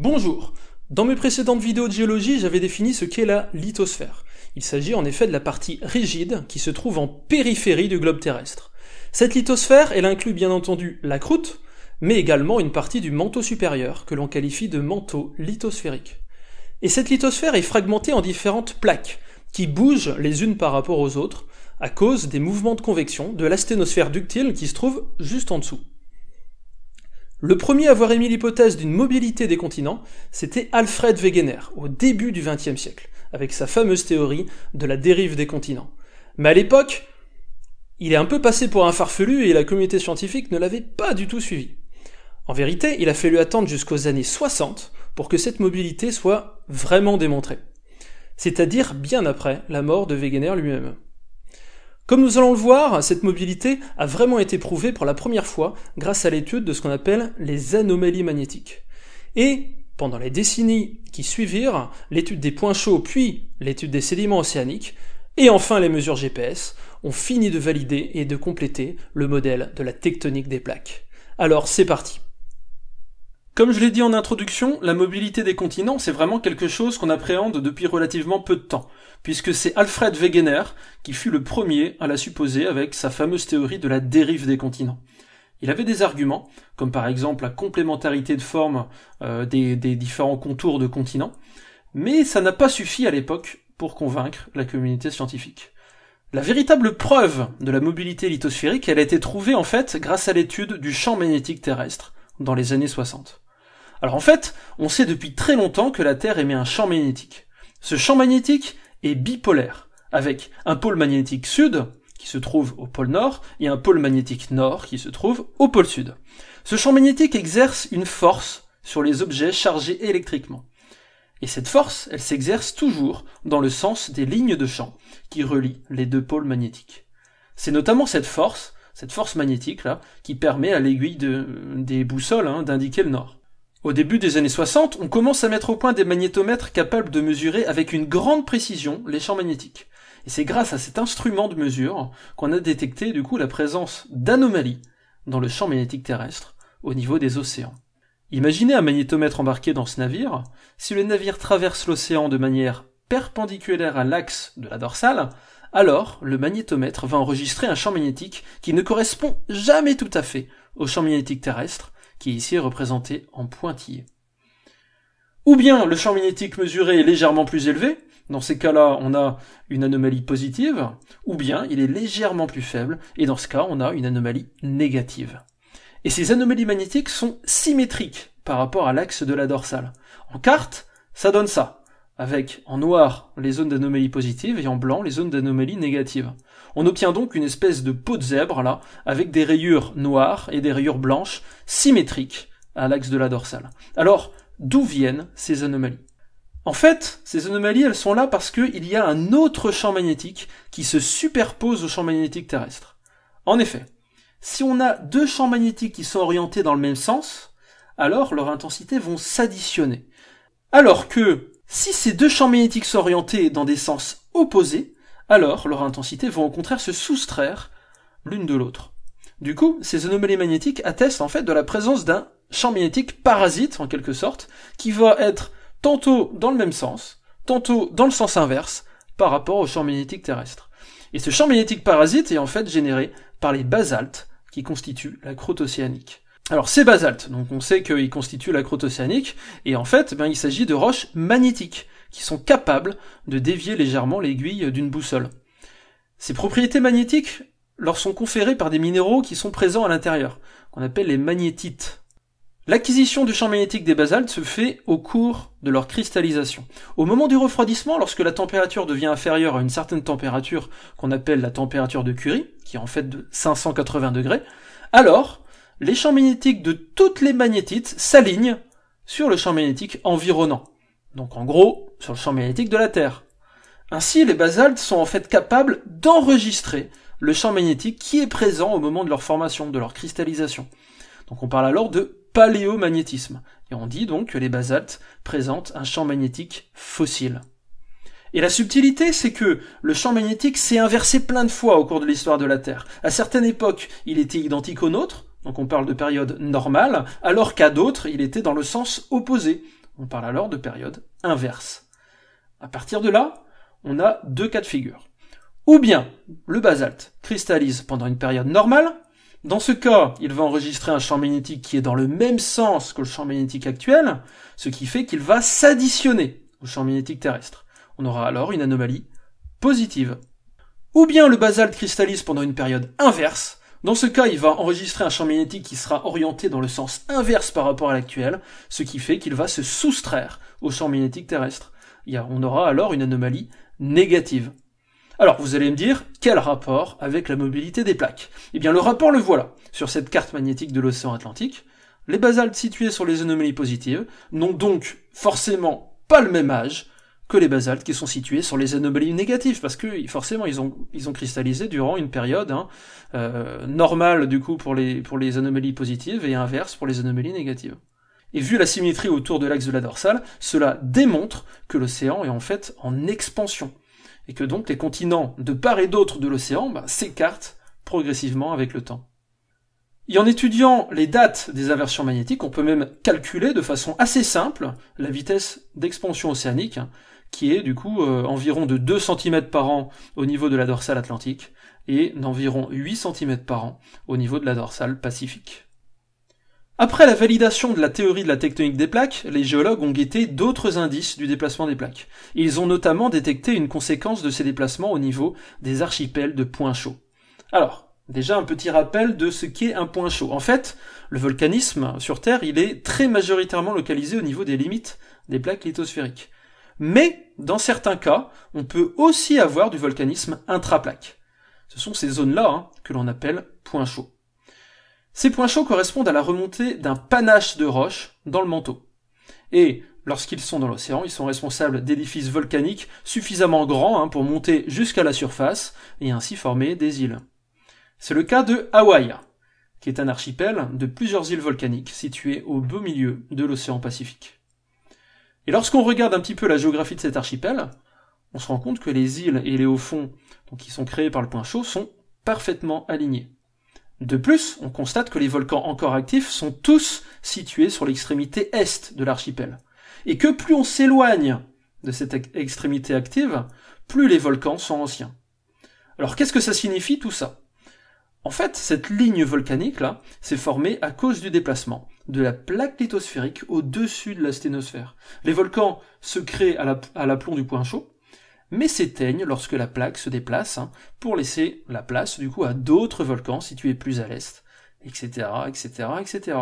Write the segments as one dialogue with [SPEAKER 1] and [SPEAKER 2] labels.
[SPEAKER 1] Bonjour. Dans mes précédentes vidéos de géologie, j'avais défini ce qu'est la lithosphère. Il s'agit en effet de la partie rigide qui se trouve en périphérie du globe terrestre. Cette lithosphère, elle inclut bien entendu la croûte, mais également une partie du manteau supérieur, que l'on qualifie de manteau lithosphérique. Et cette lithosphère est fragmentée en différentes plaques, qui bougent les unes par rapport aux autres, à cause des mouvements de convection de l'asténosphère ductile qui se trouve juste en dessous. Le premier à avoir émis l'hypothèse d'une mobilité des continents, c'était Alfred Wegener, au début du XXe siècle, avec sa fameuse théorie de la dérive des continents. Mais à l'époque, il est un peu passé pour un farfelu et la communauté scientifique ne l'avait pas du tout suivi. En vérité, il a fallu attendre jusqu'aux années 60 pour que cette mobilité soit vraiment démontrée. C'est-à-dire bien après la mort de Wegener lui-même. Comme nous allons le voir, cette mobilité a vraiment été prouvée pour la première fois grâce à l'étude de ce qu'on appelle les anomalies magnétiques. Et, pendant les décennies qui suivirent, l'étude des points chauds puis l'étude des sédiments océaniques, et enfin les mesures GPS, ont fini de valider et de compléter le modèle de la tectonique des plaques. Alors c'est parti. Comme je l'ai dit en introduction, la mobilité des continents, c'est vraiment quelque chose qu'on appréhende depuis relativement peu de temps, puisque c'est Alfred Wegener qui fut le premier à la supposer avec sa fameuse théorie de la dérive des continents. Il avait des arguments, comme par exemple la complémentarité de forme des différents contours de continents, mais ça n'a pas suffi à l'époque pour convaincre la communauté scientifique. La véritable preuve de la mobilité lithosphérique, elle a été trouvée en fait grâce à l'étude du champ magnétique terrestre dans les années 60. Alors en fait, on sait depuis très longtemps que la Terre émet un champ magnétique. Ce champ magnétique est bipolaire, avec un pôle magnétique sud, qui se trouve au pôle nord, et un pôle magnétique nord, qui se trouve au pôle sud. Ce champ magnétique exerce une force sur les objets chargés électriquement. Et cette force, elle s'exerce toujours dans le sens des lignes de champ qui relient les deux pôles magnétiques. C'est notamment cette force magnétique là, qui permet à l'aiguille des boussoles d'indiquer le nord. Au début des années 60, on commence à mettre au point des magnétomètres capables de mesurer avec une grande précision les champs magnétiques. Et c'est grâce à cet instrument de mesure qu'on a détecté du coup la présence d'anomalies dans le champ magnétique terrestre au niveau des océans. Imaginez un magnétomètre embarqué dans ce navire. Si le navire traverse l'océan de manière perpendiculaire à l'axe de la dorsale, alors le magnétomètre va enregistrer un champ magnétique qui ne correspond jamais tout à fait au champ magnétique terrestre, qui ici est représenté en pointillé. Ou bien le champ magnétique mesuré est légèrement plus élevé, dans ces cas-là on a une anomalie positive, ou bien il est légèrement plus faible, et dans ce cas on a une anomalie négative. Et ces anomalies magnétiques sont symétriques par rapport à l'axe de la dorsale. En carte, ça donne ça, avec en noir les zones d'anomalie positive et en blanc les zones d'anomalie négative. On obtient donc une espèce de peau de zèbre là, avec des rayures noires et des rayures blanches symétriques à l'axe de la dorsale. Alors, d'où viennent ces anomalies ? En fait, ces anomalies, elles sont là parce qu'il y a un autre champ magnétique qui se superpose au champ magnétique terrestre. En effet, si on a deux champs magnétiques qui sont orientés dans le même sens, alors leurs intensités vont s'additionner. Alors que, si ces deux champs magnétiques sont orientés dans des sens opposés, alors leurs intensités vont au contraire se soustraire l'une de l'autre. Du coup, ces anomalies magnétiques attestent en fait de la présence d'un champ magnétique parasite, en quelque sorte, qui va être tantôt dans le même sens, tantôt dans le sens inverse, par rapport au champ magnétique terrestre. Et ce champ magnétique parasite est en fait généré par les basaltes qui constituent la croûte océanique. Alors ces basaltes, donc on sait qu'ils constituent la croûte océanique, et en fait, il s'agit de roches magnétiques, qui sont capables de dévier légèrement l'aiguille d'une boussole. Ces propriétés magnétiques leur sont conférées par des minéraux qui sont présents à l'intérieur, qu'on appelle les magnétites. L'acquisition du champ magnétique des basaltes se fait au cours de leur cristallisation. Au moment du refroidissement, lorsque la température devient inférieure à une certaine température qu'on appelle la température de Curie, qui est en fait de 580 degrés, alors les champs magnétiques de toutes les magnétites s'alignent sur le champ magnétique environnant. Donc en gros, sur le champ magnétique de la Terre. Ainsi, les basaltes sont en fait capables d'enregistrer le champ magnétique qui est présent au moment de leur formation, de leur cristallisation. Donc on parle alors de paléomagnétisme. Et on dit donc que les basaltes présentent un champ magnétique fossile. Et la subtilité, c'est que le champ magnétique s'est inversé plein de fois au cours de l'histoire de la Terre. À certaines époques, il était identique au nôtre, donc on parle de période normale, alors qu'à d'autres, il était dans le sens opposé. On parle alors de période inverse. À partir de là, on a deux cas de figure. Ou bien, le basalte cristallise pendant une période normale. Dans ce cas, il va enregistrer un champ magnétique qui est dans le même sens que le champ magnétique actuel, ce qui fait qu'il va s'additionner au champ magnétique terrestre. On aura alors une anomalie positive. Ou bien le basalte cristallise pendant une période inverse. Dans ce cas, il va enregistrer un champ magnétique qui sera orienté dans le sens inverse par rapport à l'actuel, ce qui fait qu'il va se soustraire au champ magnétique terrestre. On aura alors une anomalie négative. Alors, vous allez me dire, quel rapport avec la mobilité des plaques? Eh bien, le rapport le voilà. Sur cette carte magnétique de l'océan Atlantique, les basaltes situés sur les anomalies positives n'ont donc forcément pas le même âge que les basaltes qui sont situés sur les anomalies négatives, parce que forcément ils ont cristallisé durant une période normale du coup pour les anomalies positives et inverse pour les anomalies négatives. Et vu la symétrie autour de l'axe de la dorsale, cela démontre que l'océan est en fait en expansion, et que donc les continents de part et d'autre de l'océan s'écartent progressivement avec le temps. Et en étudiant les dates des inversions magnétiques, on peut même calculer de façon assez simple la vitesse d'expansion océanique, qui est du coup environ de 2 cm par an au niveau de la dorsale atlantique, et d'environ 8 cm par an au niveau de la dorsale pacifique. Après la validation de la théorie de la tectonique des plaques, les géologues ont guetté d'autres indices du déplacement des plaques. Ils ont notamment détecté une conséquence de ces déplacements au niveau des archipels de points chauds. Alors, déjà un petit rappel de ce qu'est un point chaud. En fait, le volcanisme sur Terre, il est très majoritairement localisé au niveau des limites des plaques lithosphériques. Mais, dans certains cas, on peut aussi avoir du volcanisme intraplaque. Ce sont ces zones-là que l'on appelle points chauds. Ces points chauds correspondent à la remontée d'un panache de roches dans le manteau. Et lorsqu'ils sont dans l'océan, ils sont responsables d'édifices volcaniques suffisamment grands pour monter jusqu'à la surface et ainsi former des îles. C'est le cas de Hawaï, qui est un archipel de plusieurs îles volcaniques situées au beau milieu de l'océan Pacifique. Et lorsqu'on regarde un petit peu la géographie de cet archipel, on se rend compte que les îles et les hauts-fonds qui sont créés par le point chaud sont parfaitement alignés. De plus, on constate que les volcans encore actifs sont tous situés sur l'extrémité est de l'archipel, et que plus on s'éloigne de cette extrémité active, plus les volcans sont anciens. Alors qu'est-ce que ça signifie tout ça? En fait, cette ligne volcanique-là s'est formée à cause du déplacement de la plaque lithosphérique au-dessus de la sténosphère. Les volcans se créent à l'aplomb du point chaud, mais s'éteignent lorsque la plaque se déplace pour laisser la place du coup à d'autres volcans situés plus à l'est, etc., etc., etc.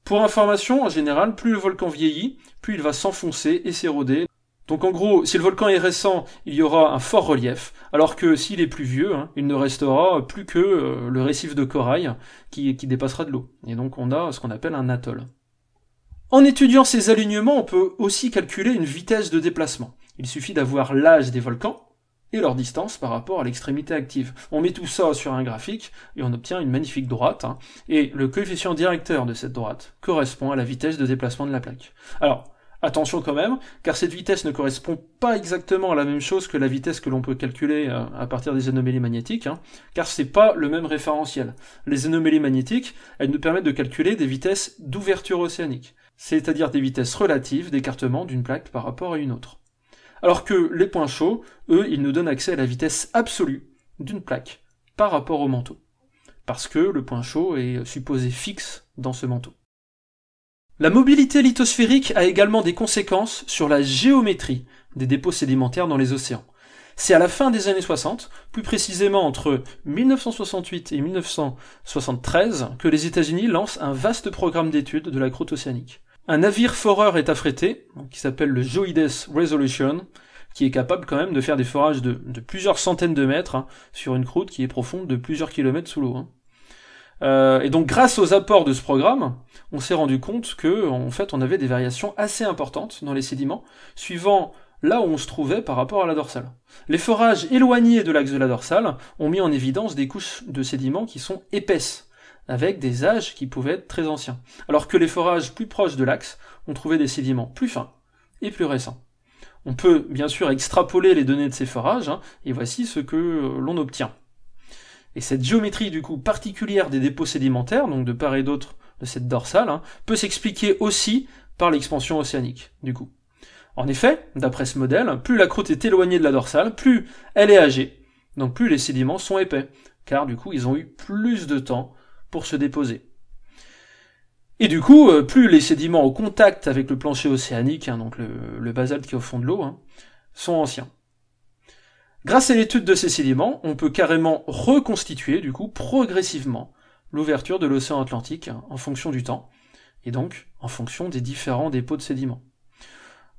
[SPEAKER 1] Pour information, en général, plus le volcan vieillit, plus il va s'enfoncer et s'éroder. Donc en gros, si le volcan est récent, il y aura un fort relief, alors que s'il est plus vieux, il ne restera plus que le récif de corail qui dépassera de l'eau. Et donc on a ce qu'on appelle un atoll. En étudiant ces alignements, on peut aussi calculer une vitesse de déplacement. Il suffit d'avoir l'âge des volcans et leur distance par rapport à l'extrémité active. On met tout ça sur un graphique et on obtient une magnifique droite, et le coefficient directeur de cette droite correspond à la vitesse de déplacement de la plaque. Alors, attention quand même, car cette vitesse ne correspond pas exactement à la même chose que la vitesse que l'on peut calculer à partir des anomalies magnétiques, car c'est pas le même référentiel. Les anomalies magnétiques, elles nous permettent de calculer des vitesses d'ouverture océanique, c'est-à-dire des vitesses relatives d'écartement d'une plaque par rapport à une autre. Alors que les points chauds, eux, ils nous donnent accès à la vitesse absolue d'une plaque par rapport au manteau, parce que le point chaud est supposé fixe dans ce manteau. La mobilité lithosphérique a également des conséquences sur la géométrie des dépôts sédimentaires dans les océans. C'est à la fin des années 60, plus précisément entre 1968 et 1973, que les États-Unis lancent un vaste programme d'études de la croûte océanique. Un navire foreur est affrété, qui s'appelle le JOIDES Resolution, qui est capable quand même de faire des forages de plusieurs centaines de mètres sur une croûte qui est profonde de plusieurs kilomètres sous l'eau. Et donc grâce aux apports de ce programme, on s'est rendu compte que en fait on avait des variations assez importantes dans les sédiments, suivant là où on se trouvait par rapport à la dorsale. Les forages éloignés de l'axe de la dorsale ont mis en évidence des couches de sédiments qui sont épaisses, avec des âges qui pouvaient être très anciens, alors que les forages plus proches de l'axe ont trouvé des sédiments plus fins et plus récents. On peut bien sûr extrapoler les données de ces forages, et voici ce que l'on obtient. Et cette géométrie du coup particulière des dépôts sédimentaires, donc de part et d'autre de cette dorsale, peut s'expliquer aussi par l'expansion océanique, du coup. En effet, d'après ce modèle, plus la croûte est éloignée de la dorsale, plus elle est âgée, donc plus les sédiments sont épais, car du coup ils ont eu plus de temps pour se déposer. Et du coup, plus les sédiments au contact avec le plancher océanique, donc le basalte qui est au fond de l'eau, sont anciens. Grâce à l'étude de ces sédiments, on peut carrément reconstituer, du coup, progressivement, l'ouverture de l'océan Atlantique en fonction du temps, et donc en fonction des différents dépôts de sédiments.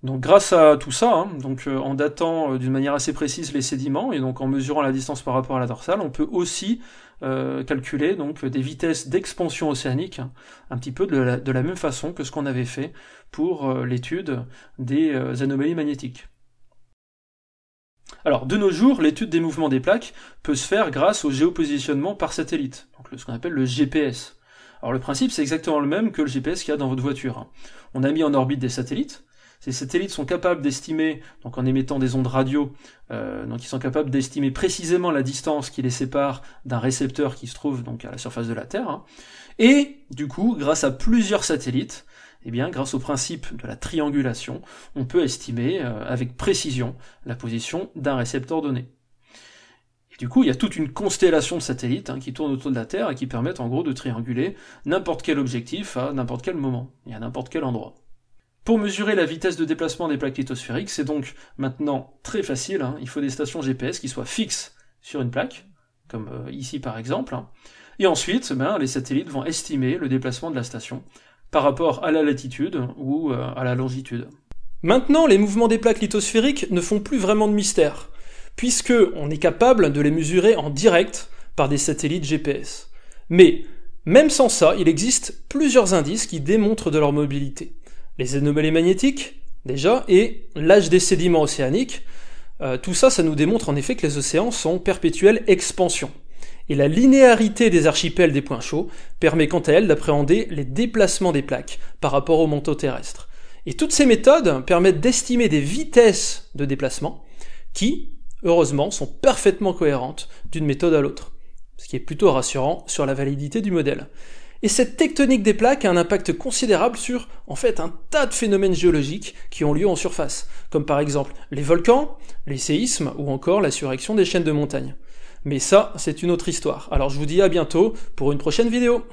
[SPEAKER 1] Donc grâce à tout ça, en datant d'une manière assez précise les sédiments, et donc en mesurant la distance par rapport à la dorsale, on peut aussi calculer donc des vitesses d'expansion océanique, un petit peu de la même façon que ce qu'on avait fait pour l'étude des anomalies magnétiques. Alors, de nos jours, l'étude des mouvements des plaques peut se faire grâce au géopositionnement par satellite, donc ce qu'on appelle le GPS. Alors le principe, c'est exactement le même que le GPS qu'il y a dans votre voiture. On a mis en orbite des satellites. Ces satellites sont capables d'estimer, donc en émettant des ondes radio, donc ils sont capables d'estimer précisément la distance qui les sépare d'un récepteur qui se trouve donc à la surface de la Terre. Et du coup, grâce à plusieurs satellites, grâce au principe de la triangulation, on peut estimer avec précision la position d'un récepteur donné. Et du coup, il y a toute une constellation de satellites qui tournent autour de la Terre et qui permettent en gros de trianguler n'importe quel objectif à n'importe quel moment et à n'importe quel endroit. Pour mesurer la vitesse de déplacement des plaques lithosphériques, c'est donc maintenant très facile, il faut des stations GPS qui soient fixes sur une plaque, comme ici par exemple, et ensuite les satellites vont estimer le déplacement de la station par rapport à la latitude ou à la longitude. Maintenant, les mouvements des plaques lithosphériques ne font plus vraiment de mystère, puisque on est capable de les mesurer en direct par des satellites GPS. Mais, même sans ça, il existe plusieurs indices qui démontrent de leur mobilité. Les anomalies magnétiques, déjà, et l'âge des sédiments océaniques. Tout ça, ça nous démontre en effet que les océans sont en perpétuelle expansion. Et la linéarité des archipels des points chauds permet quant à elle d'appréhender les déplacements des plaques par rapport au manteau terrestre. Et toutes ces méthodes permettent d'estimer des vitesses de déplacement qui, heureusement, sont parfaitement cohérentes d'une méthode à l'autre, ce qui est plutôt rassurant sur la validité du modèle. Et cette tectonique des plaques a un impact considérable sur, en fait, un tas de phénomènes géologiques qui ont lieu en surface, comme par exemple les volcans, les séismes ou encore la surréaction des chaînes de montagnes. Mais ça, c'est une autre histoire. Alors je vous dis à bientôt pour une prochaine vidéo.